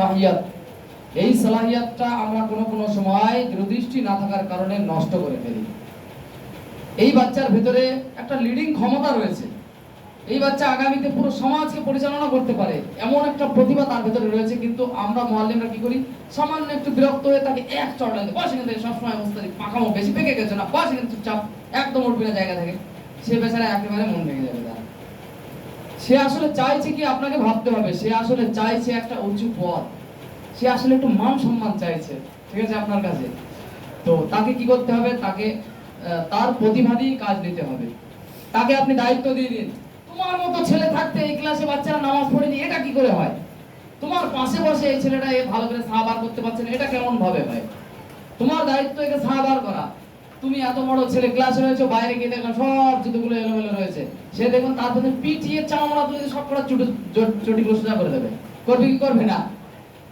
তাহিয়াত, এই সালাহিয়াতটা আমরা কোনো সময় দূরদৃষ্টি না থাকার কারণে নষ্ট করে ফেলি। এই বাচ্চার ভিতরে একটা লিডিং ক্ষমতা রয়েছে, এই বাচ্চা আগামীতে পুরো সমাজকে পরিচালনা করতে পারে এমন একটা প্রতিভা তার ভিতরে রয়েছে, কিন্তু আমরা মুআল্লিমরা কি করি, সামান্য একটু বিরক্ত হয়ে তাকে এক চড় লাগে, বস এখান থেকে, সবসময় অবস্থা পাকামো বেশি পেকে গেছে না, বস এখানে চুপচাপ, একদম উঠবে না জায়গা থেকে। সে বেচারা একেবারে মন ভেঙে যাবে তার। সে আসলে চাইছে কি, আপনাকে ভাবতে হবে, সে আসলে চাইছে একটা উঁচু পদ, সে আসলে একটু মান সম্মান চাইছে, ঠিক আছে আপনার কাছে। তো তাকে কি করতে হবে, তাকে তার প্রতিভা দিয়ে কাজ দিতে হবে। তাকে আপনি দায়িত্ব দিয়ে দিন, তোমার মতো ছেলে থাকতে এই ক্লাসে বাচ্চারা নামাজ পড়েনি, এটা কি করে হয়? তোমার পাশে বসে এই ছেলেটা ভালো করে সাহাবার করতে পারছে না, এটা কেমন ভাবে হয়? তোমার দায়িত্ব একে সাহাবার করা। তুমি এত বড় ছেলে ক্লাসে রয়েছে, বাইরে গিয়ে দেখলাম সব জুতোগুলো এলোমেলো রয়েছে, সে দেখুন তারপরে পিটিয়ে চামড়া তুলে সব কটা চটিগুলো সোজা করে দেবে, করবে কি করবে না?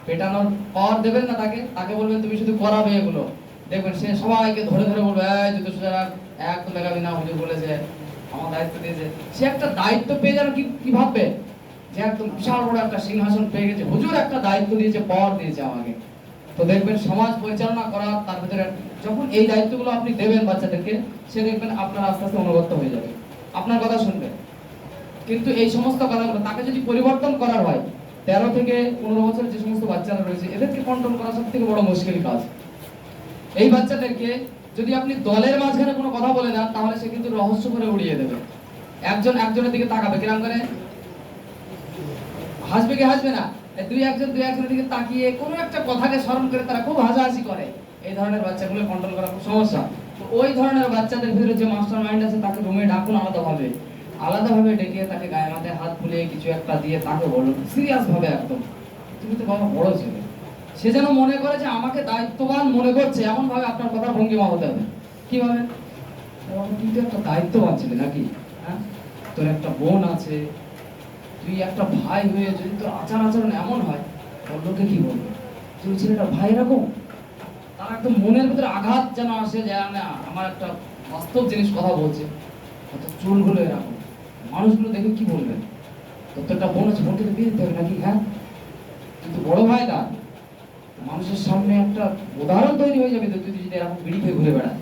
পেটানোর পাওয়ার দেবেন না তাকে, তাকে বলবেন তুমি শুধু করাবে এগুলো, দেখবেন সে সবাইকে ধরে ধরে বলবে এই জুতো সোজা রাখ, একদম দেখাবি না, হুজুর বলেছে, আমার দায়িত্ব দিয়েছে। সে একটা দায়িত্ব পেয়ে যাবে, কি ভাববে যে একদম বিশাল বড় একটা সিংহাসন পেয়ে গেছে, হুজুর একটা দায়িত্ব দিয়েছে, পাওয়ার দিয়েছে আমাকে। তো দেখবেন সমাজ পরিচালনা করা, তার ভিতরে যখন এই দায়িত্বগুলো আপনি দেবেন বাচ্চাদেরকে, সে দেখবেন আপনার আস্তে আস্তে অনুগত হয়ে যাবে, আপনার কথা শুনবে। কিন্তু এই সমস্ত কথাগুলো তাকে যদি পরিবর্তন করা হয়, 13 থেকে 15 বছরের যে সমস্ত বাচ্চারা রয়েছে, এদেরকে কন্ট্রোল করা সবথেকে বড় মুশকিল কাজ। এই বাচ্চাদেরকে যদি আপনি দলের মাঝখানে কোনো কথা বলে দেন, তাহলে সে কিন্তু রহস্য করে উড়িয়ে দেবে। একজন একজনের দিকে তাকাবে, কিরম করে হাসবে, কি হাসবে না, দুই একজনের দিকে তাকিয়ে কোনো একটা কথাকে স্মরণ করে তারা খুব হাসাহাসি করে। এই ধরনের বাচ্চাগুলো কন্ট্রোল করা খুব সমস্যা। তো ওই ধরনের বাচ্চাদের ভিতরে যে মাস্টার মাইন্ড আছে, তাকে রুমে ডাকুন আলাদাভাবে ডেকে তাকে গায়ে মাথায় হাত বুলিয়ে কিছু একটা দিয়ে তাকে বলুন সিরিয়াস ভাবে, একদম তুমি তো বাবা বড় ছেলে, সে যেন মনে করে যে আমাকে দায়িত্ববান মনে করছে, এমন ভাবে আপনার কথা ভঙ্গিমা হতে হবে। কিভাবে? তুই তো একটা দায়িত্ববান ছেলে নাকি, হ্যাঁ, তোর একটা বোন আছে, তুই একটা ভাই হয়ে যদি তোর আচরণ এমন হয়, তোর লোকে কি বলবে, তুই ছেলেটা ভাই এরকম। তার একদম মনের ভিতরে আঘাত যেন আসে, যে আমার একটা বাস্তব জিনিস কথা বলছে, অত চুলগুলো এরকম, মানুষগুলো দেখে কি বলবে, তোর তো একটা বোন আছে, বোনকে তো বিয়ে দিতে হবে নাকি, হ্যাঁ, কিন্তু বড় ভাই তার, মানুষের সামনে একটা উদাহরণ তৈরি হয়ে যাবে তুই যদি এরকম বিড়ি খেয়ে ঘুরে বেড়াস।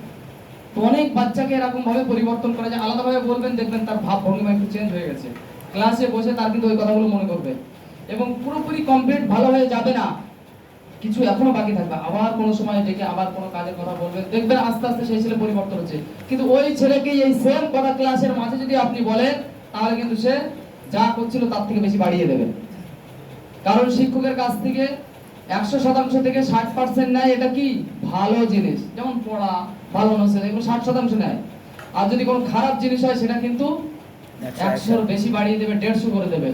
তো অনেক বাচ্চাকে এরকম ভাবে পরিবর্তন করা যায়, আলাদাভাবে বলবেন, দেখবেন তার ভাব ভঙ্গিমা একটু চেঞ্জ হয়ে গেছে, ক্লাসে বসে তার কিন্তু ওই কথাগুলো মনে করবে। এবং পুরোপুরি কমপ্লিট ভালো হয়ে যাবে না, কিছু এখনো বাকি থাকবে, আবার কোনো সময় ডেকে আবার কোনো কাজের কথা বলবেন, দেখবেন আস্তে আস্তে সেই ছেলে পরিবর্তন হচ্ছে। কিন্তু ওই ছেলেকে এই সেম কথা ক্লাসের মাঝে যদি আপনি বলেন, তাহলে কিন্তু সে যা করছিল তার থেকে বেশি বাড়িয়ে দেবে। কারণ শিক্ষকের কাছ থেকে 100% থেকে 60% নেয়, এটা কি ভালো জিনিস, যেমন পড়া, ভালো নোটস, এগুলো 60% নেয়। আর যদি কোনো খারাপ জিনিস হয়, সেটা কিন্তু 100 বেশি বাড়িয়ে দেবে, 150 করে দেবে।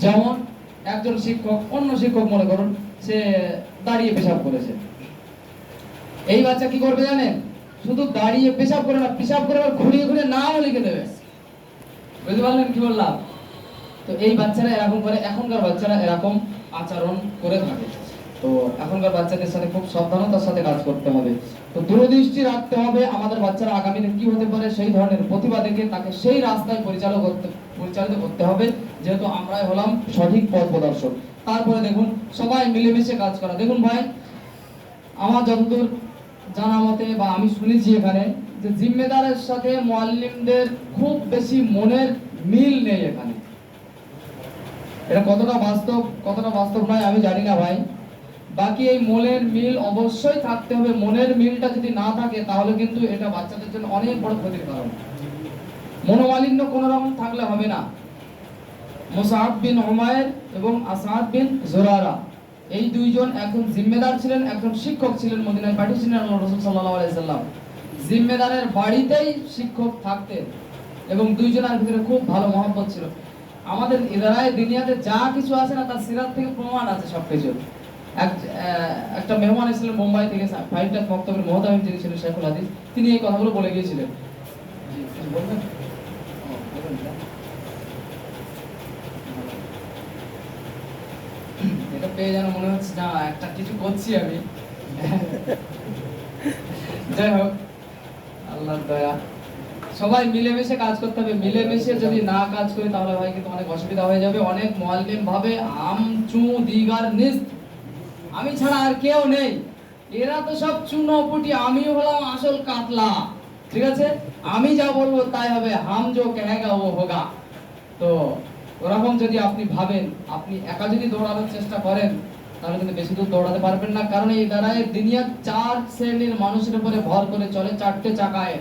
যেমন একজন শিক্ষক, অন্য শিক্ষক মনে করুন, সে দাঁড়িয়ে পেশাব করেছে, এই বাচ্চা কি করবে জানেন, শুধু দাঁড়িয়ে পেশাব করে না, পেশাব করে আবার ঘুরিয়ে ঘুরিয়ে নামও লিখে দেবে। বুঝতে পারলেন কি বললাম? তো এই বাচ্চারা এরকম করে, এখনকার বাচ্চারা এরকম আচরণ করে থাকে। তো এখনকার বাচ্চাদের সাথে খুব সাবধানতার সাথে কাজ করতে হবে। তো দূরদৃষ্টি রাখতে হবে, আমাদের বাচ্চারা আগামীতে কি হতে পারে সেই ধরনের প্রতিভা দেখে তাকে সেই রাস্তায় পরিচালিত করতে হবে, যেহেতু আমরাই হলাম সঠিক পথ প্রদর্শক। তারপরে দেখুন সবাই মিলেমিশে কাজ করা। দেখুন ভাই, আমার যতদূর জানা মতে বা আমি শুনেছি এখানে, যে জিম্মেদারের সাথে মুআল্লিমদের খুব বেশি মনের মিল নেই এখানে। এটা কতটা বাস্তব নয় আমি জানি না ভাই। বাকি এই মনের মিল অবশ্যই থাকতে হবে, মনের মিলটা যদি না থাকে তাহলে কিন্তু এটা বাচ্চাদের জন্য অনেক বড় ক্ষতির কারণ। মনোমালিন্য কোন রকম থাকলে হবে না। মুসআব বিন উমাইর এবং আসাদ বিন জুরারা, এই দুইজন একজন জিম্মেদার ছিলেন, একজন শিক্ষক ছিলেন, মদিনায় পাঠিয়েছিলেন আল্লাহর রাসূল সাল্লাল্লাহু আলাইহি সাল্লাম। জিম্মেদারের বাড়িতেই শিক্ষক থাকতেন এবং দুইজনের ভিতরে খুব ভালো মহব্বত ছিল। আমাদের ইদারায় দুনিয়াতে যা কিছু আছে না, তার সিরাত থেকে প্রমাণ আছে সবকিছু। একটা মেহমান এসেছিলেন মুম্বাই থেকে, ফাইভটা মক্তবের মুহতামিম যিনি ছিলেন শেখুল হাদিস, তিনি এই কথাগুলো বলে গিয়েছিলেন। বলবেন এটা পেয়ে যেন মনে হচ্ছে না একটা কিছু করছি আমি। যাই হোক, আল্লাহর দয়া, সবাই মিলেমিশে কাজ করতে হবে। মিলেমিশে যদি না কাজ করি তাহলে ভাই কিন্তু অনেক অসুবিধা হয়ে যাবে। অনেক মুআল্লিম ভাবে আম চু দিগার নিস্ত, আমি ছাড়া আর কেউ নেই, এরা তো সব চুনোপুটি, আমি হলাম আসল কাতলা। ঠিক আছে, আমি যা বলবো তাই হবে, হাম জো কহেগা ও হোগা। তো ওরকম যদি আপনি ভাবেন, আপনি একা যদি দৌড়ানোর চেষ্টা করেন, তাহলে কিন্তু বেশি দূর দৌড়াতে পারবেন না। কারণ এই দ্বারায় দুনিয়া 4 শ্রেণীর মানুষের উপরে ভর করে চলে, 4টে চাকায়।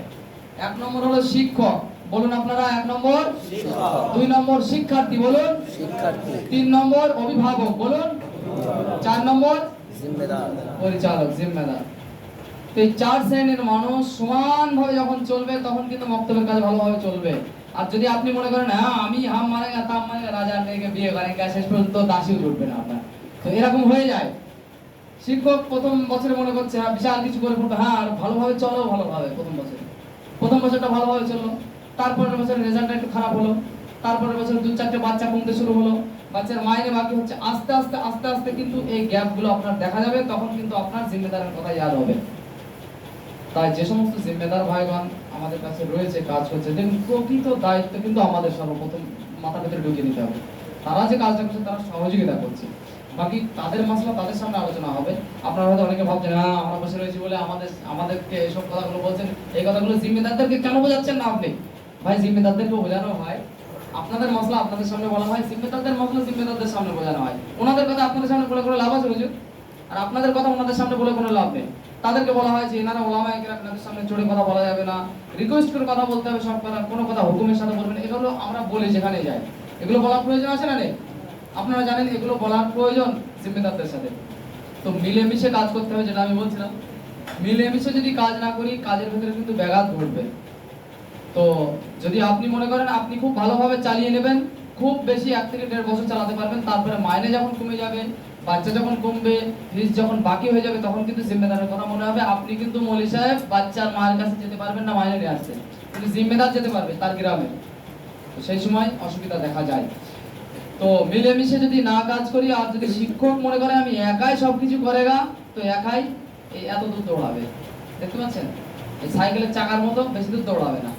1 নম্বর হলো শিক্ষক, বলুন আপনারা 1 নম্বর শিক্ষক। 2 নম্বর শিক্ষার্থী, বলুন শিক্ষার্থী। 3 নম্বর অভিভাবক, বলুন 4 নম্বর জিম্মেদার। পরিচালক, জিম্মেদার। তো এই 4 শ্রেণীর মানুষ সমানভাবে যখন চলবে, তখন কিন্তু মক্তবের কাজ ভালোভাবে চলবে। আর যদি আপনি মনে করেন হ্যাঁ আমি হাম মারেগা তাম মারেগা, রাজার মেয়েকে বিয়ে করেন, শেষ পর্যন্ত দাসী উঠবে না আপনার, তো এরকম হয়ে যায়। শিক্ষক প্রথম বছরে মনে করছে হ্যাঁ বিশাল কিছু করে ফেলবে, হ্যাঁ আর ভালোভাবে চলো, ভালোভাবে প্রথম বছরটা ভালোভাবে চললো, তারপরের বছর রেজাল্টটা একটু খারাপ হলো, তারপরের বছর 2-4টে বাচ্চা কমতে শুরু হলো, বাচ্চার মাইনে বাকি হচ্ছে, আস্তে আস্তে আস্তে আস্তে কিন্তু এই গ্যাপগুলো আপনার দেখা যাবে, তখন কিন্তু আপনার জিম্মেদারের কথা ইয়াদ হবে। তাই যে সমস্ত জিম্মেদার ভাইগণ আমাদের কাছে রয়েছে, কাজ করছে, দেখুন প্রকৃত দায়িত্ব কিন্তু আমাদের সর্বপ্রথম মাথা ভেতরে ঢুকিয়ে নিতে হবে। তারা যে কাজটা করছে তারা সহযোগিতা করছে, বাকি তাদের মাসলা তাদের সামনে আলোচনা হবে। আপনারা হয়তো অনেকে ভাবছেন হ্যাঁ আমরা বসে রয়েছি বলে আমাদেরকে এসব কথাগুলো বলছেন, এই কথাগুলো জিম্মেদারদেরকে কেন বোঝাচ্ছেন না আপনি? ভাই জিম্মেদারদেরকে বোঝানো হয়, আপনাদের মাসলা আপনাদের সামনে বলা হয়, জিম্মেদারদের মাসলা জিম্মেদারদের সামনে বোঝানো হয়। ওনাদের কথা আপনাদের সামনে বলে কোনো লাভ আছে হুজুর? আর আপনাদের কথা ওনাদের সামনে বলে কোনো লাভ নেই। তাদেরকে বলা হয় যে এনারা ওলামা একরাম, আপনাদের সামনে চড়ে কথা বলা যাবে না, রিকোয়েস্ট করে কথা বলতে হবে, সব কথা, কোনো কথা হুকুমের সাথে বলবেন। এগুলো আমরা বলি যেখানে যাই, এগুলো বলার প্রয়োজন আছে না নেই? আপনারা জানেন এগুলো বলার প্রয়োজন জিম্মেদারদের সাথে। তো মিলেমিশে কাজ করতে হবে, যেটা আমি বলছিলাম। মিলেমিশে যদি কাজ না করি, কাজের ভিতরে কিন্তু ব্যাঘাত ঘটবে। তো যদি আপনি মনে করেন আপনি খুব ভালোভাবে চালিয়ে নেবেন, খুব বেশি 1 থেকে 1.5 বছর চালাতে পারবেন, তারপরে মাইনে যখন কমে যাবে, বাচ্চা যখন কমবে, ফিস যখন বাকি হয়ে যাবে, তখন কিন্তু জিম্মেদারের কথা মনে হবে। আপনি কিন্তু মৌলী সাহেব বাচ্চার মায়ের কাছে যেতে পারবেন না মাইনে নিয়ে আসতে, কিন্তু জিম্মেদার যেতে পারবে তার গ্রামে। তো সেই সময় অসুবিধা দেখা যায়। তো মিলেমিশে যদি না কাজ করি, আর যদি শিক্ষক মনে করে আমি একাই সবকিছু করেগা, তো একাই এই এত দূর দৌড়াবে, দেখতে পাচ্ছেন এই সাইকেলের চাকার মতো বেশি দূর দৌড়াবে না,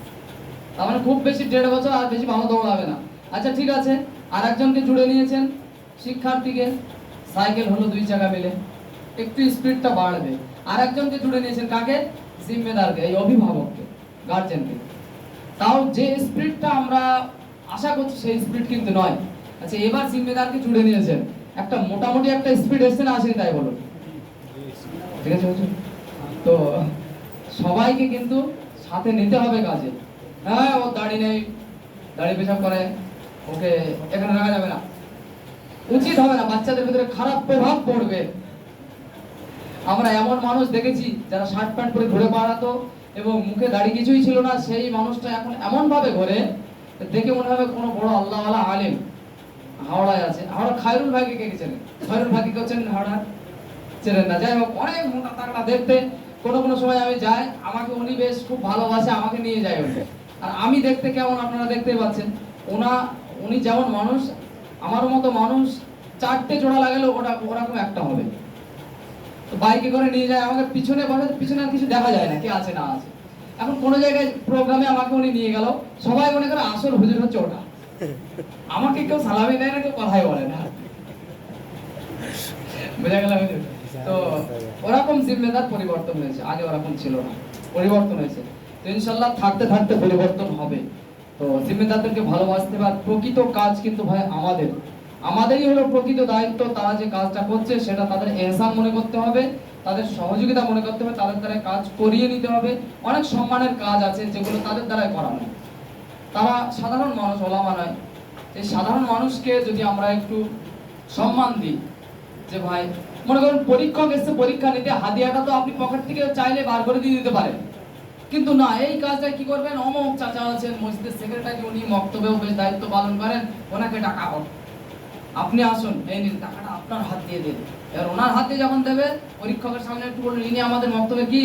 তার মানে খুব বেশি 1.5 বছর আর বেশি ভালো দৌড়াবে না। আচ্ছা ঠিক আছে, আর একজনকে জুড়ে নিয়েছেন শিক্ষার্থীকে, সাইকেল হলো 2 চাকা মিলে, একটু স্পিডটা বাড়বে। আর একজনকে জুড়ে নিয়েছেন কাকে? জিম্মেদারকে, এই অভিভাবককে, গার্জেনকে। তাও যে স্পিডটা আমরা আশা করছি সেই স্পিড কিন্তু নয়। আচ্ছা এবার জিম্মেদারকে জুড়ে নিয়েছেন, একটা মোটামুটি একটা স্পিড এসছে না আসেনি তাই বলুন, ঠিক আছে? তো সবাইকে কিন্তু সাথে নিতে হবে কাজে। হ্যাঁ ও দাড়ি নেই, দাড়ি পেশাব করে, ওকে এখানে রাখা যাবে না, উচিত হবে না, বাচ্চাদের ভিতরে খারাপ প্রভাব পড়বে। আমরা এমন মানুষ দেখেছি যারা শার্ট প্যান্ট পরে ঘুরে বেড়াতো এবং মুখে দাড়ি কিছুই ছিল না, সেই মানুষটা এখন এমন ভাবে ঘোরে, দেখে মনে হবে কোনো বড় আল্লাহওয়ালা আলেম। হাওড়ায় আছে, হাওড়া খায়রুল ভাইকে কে চেনেন? খায়রুল ভাইকে কেউ চেনেন হাওড়া? চেনেন না? যাই হোক, অনেক মোটা তাগড়া দেখতে। কোনো সময় আমি যাই, আমাকে উনি বেশ খুব ভালোবাসে, আমাকে নিয়ে যায় উনি। আর আমি দেখতে কেমন আপনারা দেখতেই পাচ্ছেন। উনি যেমন মানুষ, আমার মতো মানুষ 4টে জোড়া লাগালে ওরকম একটা হবে। তো বাইকে করে নিয়ে যায়, আমাকে পিছনে বসে, পিছনে আর কিছু দেখা যায় না কে আছে না আছে। এখন কোনো জায়গায় প্রোগ্রামে আমাকে উনি নিয়ে গেল, সবাই মনে করে আসল হুজুর হচ্ছে ওটা, আমাকে কেউ সালামি দেয় না, কেউ কথাই বলে না, বুঝা গেল? তো ওরকম জিম্মেদার পরিবর্তন হয়েছে, আগে ওরকম ছিল না, পরিবর্তন হয়েছে। তো ইনশাআল্লাহ থাকতে থাকতে পরিবর্তন হবে। তো জিম্মেদারদেরকে ভালোবাসতে হবে। আর প্রকৃত কাজ কিন্তু ভাই আমাদেরই হলো প্রকৃত দায়িত্ব। তারা যে কাজটা করছে সেটা তাদের এহসান মনে করতে হবে, তাদের সহযোগিতা মনে করতে হবে, তাদের দ্বারা কাজ করিয়ে নিতে হবে। অনেক সম্মানের কাজ আছে যেগুলো তাদের দ্বারাই করানো। তারা সাধারণ মানুষ, ওলামা নয়। এই সাধারণ মানুষকে যদি আমরা একটু সম্মান দিই, যে ভাই মনে করুন পরীক্ষক এসে পরীক্ষা নিতে, হাদিয়াটা তো আপনি পকেট থেকে চাইলে বার করে দিয়ে দিতে পারেন, কিন্তু না, এই কাজটা কি করবেন, অমুক চাচা আছেন মসজিদের সেক্রেটারি, উনি মক্তবেও বেশ দায়িত্ব পালন করেন, ওনাকে টাকা হোক, আপনি আসুন, এই নিন টাকাটা আপনার হাত দিয়ে দিন। এবার ওনার হাতে যখন দেবে, পরীক্ষকের সামনে একটু বলুন ইনি আমাদের মক্তবে কি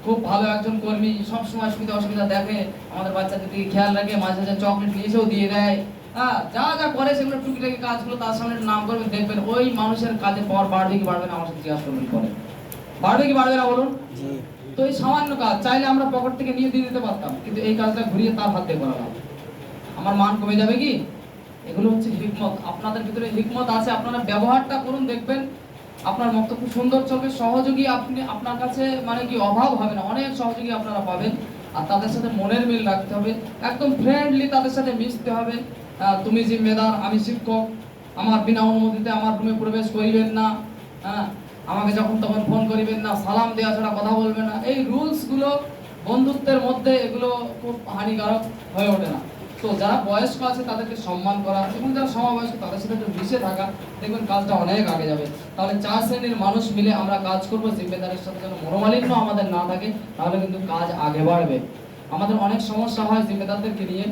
খুব ভালো একজন কর্মী, সব সময় সুবিধা অসুবিধা দেখে, আমাদের বাচ্চাদের দিকে খেয়াল রাখে, মাঝে মাঝে চকলেট নিয়ে এসেও দিয়ে দেয়, হ্যাঁ যা যা করে সেগুলো টুকিটাকি কাজগুলো তার সামনে নাম করবেন, দেখবেন ওই মানুষের কাজের পাওয়ার বাড়বে কি বাড়বে না, আমার সাথে জিজ্ঞাসা করবেন পরে, বাড়বে কি বাড়বে না বলুন? তো এই সামান্য কাজ চাইলে আমরা পকেট থেকে নিয়ে দিয়ে দিতে পারতাম, কিন্তু এই কাজটা ঘুরিয়ে তার হাত দিয়ে করালাম, আমার মান কমে যাবে কি? এগুলো হচ্ছে হিকমত। আপনাদের ভিতরে হিকমত আছে, আপনারা ব্যবহারটা করুন, দেখবেন আপনার বক্তব্য খুব সুন্দর চলবে, সহযোগী আপনি আপনার কাছে মানে কি অভাব হবে না, অনেক সহযোগী আপনারা পাবেন। আর তাদের সাথে মনের মিল রাখতে হবে, একদম ফ্রেন্ডলি তাদের সাথে মিশতে হবে। তুমি জিম্মেদার, আমি শিক্ষক, আমার বিনা অনুমতিতে আমার রুমে প্রবেশ করিবেন না, হ্যাঁ, আমাকে যখন তখন ফোন করিবেন না, সালাম দেওয়া ছাড়া কথা বলবেন না। এই রুলসগুলো বন্ধুত্বের মধ্যে এগুলো খুব হানিকারক হয়ে ওঠে না। তো যারা বয়স্ক আছে তাদেরকে সম্মান করা এবং যারা সমবয়স্ক তাদের সাথে একটু মিশে থাকা, দেখবেন কাজটা অনেক আগে যাবে। তাহলে 4 শ্রেণীর মানুষ মিলে আমরা কাজ করব, জিম্মেদারের সাথে যেন মনোমালিন্য আমাদের না থাকে, তাহলে কিন্তু কাজ আগে বাড়বে। আমাদের অনেক সমস্যা হয় জিম্মেদারদেরকে নিয়ে।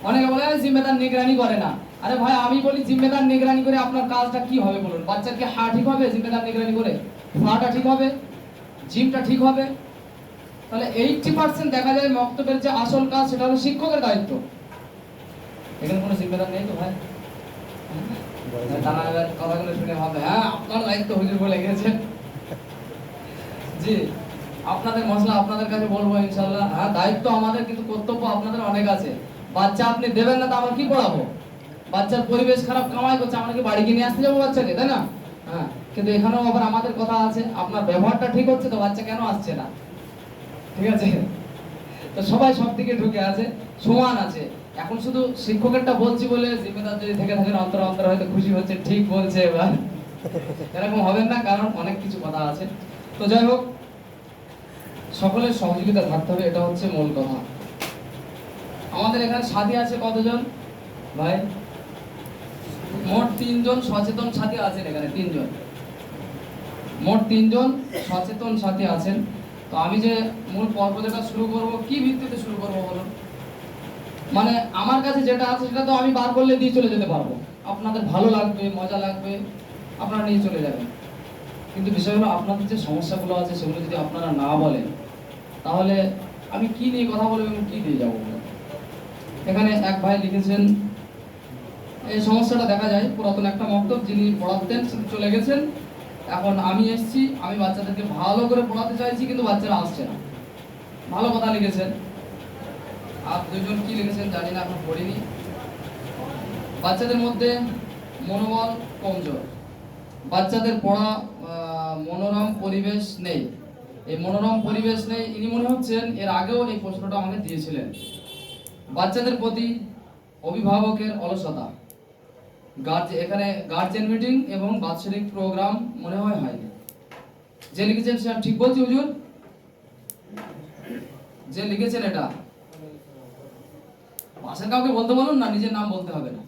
অনেকে বলে জিম্মেদার নিগরানি করে না। আরে ভাই, আমি বলি জিম্মেদার নিগরানি করে আপনার কাজটা কি হবে বলুন? বাচ্চার কি হাড় ঠিক হবে জিম্মেদার নিগরানি করে? ফাটা ঠিক হবে, জিমটা ঠিক হবে? তাহলে 80% দেখা যায় মক্তবের যে আসল কাজ সেটা হলো শিক্ষকের দায়িত্ব। এখানে কোনো জিম্মেদার নেই তো ভাই? তারা এবার কথাগুলো শুনে ভাবে হ্যাঁ আপনার দায়িত্ব হুজুর বলে গেছেন। জি, আপনাদের মশলা আপনাদের কাছে বলবো ইনশাআল্লাহ। হ্যাঁ, দায়িত্ব আমাদের, কিন্তু কর্তব্য আপনাদের অনেক আছে। বাচ্চা আপনি দেবেন না তো আমরা কি পড়াবো? বাচ্চার পরিবেশ খারাপ, কামাই করছে, আমরা কি বাড়ি কিনে আসতে যাবো বাচ্চাকে, তাই না? হ্যাঁ, কিন্তু এখানেও আবার আমাদের কথা আছে, আপনার ব্যবহারটা ঠিক হচ্ছে তো বাচ্চা কেন আসছে না? ঠিক আছে, তো সবাই সব দিকে ঢুকে আছে, সমান আছে। এখন শুধু শিক্ষকেরটা বলছি বলে জিম্মেদার যদি থেকে থাকেন অন্তর অন্তর হয়তো খুশি হচ্ছে, ঠিক বলছে, এবার এরকম হবেন না, কারণ অনেক কিছু কথা আছে। তো যাই হোক, সকলের সহযোগিতা থাকতে হবে, এটা হচ্ছে মূল কথা। আমাদের এখানে সাথী আছে কতজন ভাই? মোট 3 জন সচেতন সাথী আছেন এখানে, 3 জন, মোট 3 জন সচেতন সাথী আছেন। তো আমি যে মূল পর্ব যেটা শুরু করব, কি ভিত্তিতে শুরু করব বলুন? মানে আমার কাছে যেটা আছে সেটা তো আমি বার করলে দিয়ে চলে যেতে পারবো, আপনাদের ভালো লাগবে, মজা লাগবে, আপনারা নিয়ে চলে যাবেন। কিন্তু বিষয় হলো আপনাদের যে সমস্যাগুলো আছে সেগুলো যদি আপনারা না বলেন, তাহলে আমি কি নিয়ে কথা বলবো এবং কি দিয়ে যাবো? এখানে এক ভাই লিখেছেন, এই সমস্যাটা দেখা যায় পুরাতন একটা মক্তব, যিনি পড়াতেন চলে গেছেন, এখন আমি এসেছি, আমি বাচ্চাদেরকে ভালো করে পড়াতে চাইছি কিন্তু বাচ্চারা আসছে না। ভালো কথা লিখেছেন। আর 2 জন কি লিখেছেন জানি না, এখন পড়িনি। বাচ্চাদের মধ্যে মনোবল কমজোর, বাচ্চাদের পড়া মনোরম পরিবেশ নেই। এই মনোরম পরিবেশ নেই, ইনি মনে হচ্ছেন এর আগেও এই প্রশ্নটা আমাকে দিয়েছিলেন। বাচ্চাদের প্রতি অভিভাবকের অলসতা, এখানে গার্জেন মিটিং এবং বাৎসরিক প্রোগ্রাম মনে হয় হয়নি। যে লিখেছেন সে ঠিক বলছি হুজুর? যে লিখেছেন এটা পাশের কাউকে বলতে বলুন না, নিজের নাম বলতে হবে না,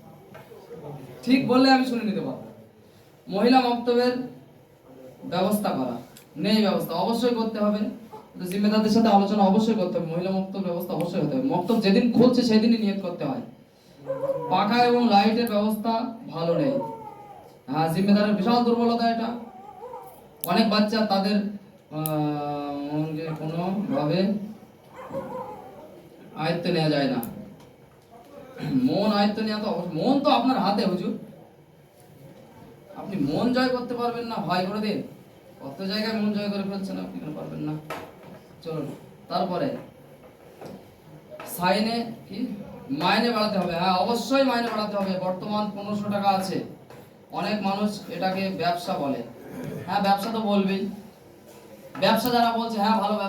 ঠিক বললে আমি শুনে নিতে পারবো। মহিলা মক্তবের ব্যবস্থা করা নেই, ব্যবস্থা অবশ্যই করতে হবে। জিম্মেদারদের সাথে আলোচনা অবশ্যই করতে হবে, মহিলা মক্তব ব্যবস্থা অবশ্যই হতে হবে। মক্তব যেদিন খুলছে সেদিনই নিয়ত করতে হয়। পাখা এবং লাইটের ব্যবস্থা ভালো নেই। হ্যাঁ, জিম্মেদারের বিশাল দুর্বলতা এটা। অনেক বাচ্চা তাদের কোনো ভাবে আয়ত্ত নেওয়া যায় না। মন আয়ত্ত নেওয়া তো মন তো আপনার হাতে হুজুর, আপনি মন জয় করতে পারবেন না ভাই করে দিন। কত জায়গায় মন জয় করে ফেলছেন, আপনি কেন পারবেন না? চলুন, তারপরে সাইনে কি মাইনে বাড়াতে হবে। হ্যাঁ, অবশ্যই মাইনে বাড়াতে হবে। বর্তমান 1500 টাকা আছে। অনেক মানুষ এটাকে ব্যবসা বলে। হ্যাঁ, ব্যবসা তো বলবেই। ব্যবসা যারা বলছে হ্যাঁ ভালো ব্যবসা,